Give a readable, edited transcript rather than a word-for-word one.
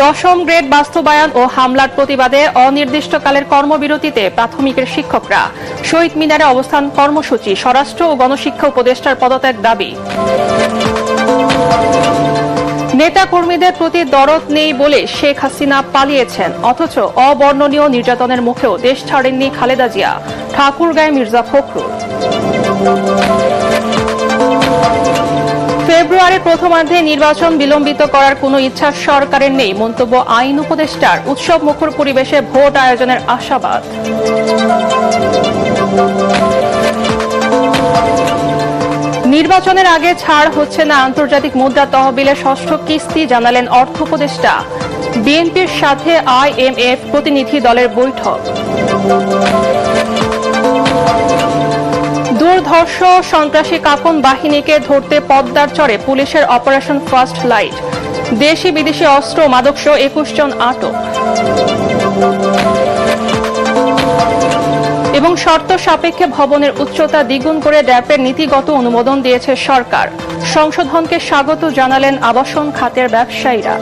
দশম গ্রেড বাস্তবায়ন ও হামলার প্রতিবাদে অনির্দিষ্টকালের কর্মবিরতিতে প্রাথমিকের শিক্ষকরা শহীদ মিনারে অবস্থান কর্মসূচি, স্বরাষ্ট্র ও গণশিক্ষা উপদেষ্টার পদত্যাগ দাবি। নেতা কর্মীদের প্রতি দরদ নেই বলে শেখ হাসিনা পালিয়েছেন, অথচ অবর্ণনীয় নির্যাতনের মুখেও দেশ ছাড়েননি খালেদা জিয়া, ঠাকুরগাঁয় মির্জা ফখরুল। ফেব্রুয়ারির প্রথমার্ধে নির্বাচন বিলম্বিত করার কোনো ইচ্ছা সরকারের নেই, মন্তব্য আইন উপদেষ্টার। উৎসব মুখর পরিবেশে ভোট আয়োজনের আশাবাদ। নির্বাচনের আগে ছাড় হচ্ছে না আন্তর্জাতিক মুদ্রা তহবিলের ষষ্ঠ কিস্তি, জানালেন অর্থ উপদেষ্টা। বিএনপির সাথে IMF প্রতিনিধি দলের বৈঠক। দুর্ধর্ষ সন্ত্রাসী কাকন বাহিনীকে ধরতে পদ্মার চরে পুলিশের অপারেশন ফার্স্ট লাইট। দেশি বিদেশি অস্ত্র, মাদকসহ 21 জন আটক। এবং শর্ত সাপেক্ষে ভবনের উচ্চতা দ্বিগুণ করে ড্যাপের নীতিগত অনুমোদন দিয়েছে সরকার। সংশোধনকে স্বাগত জানালেন আবাসন খাতের ব্যবসায়ীরা।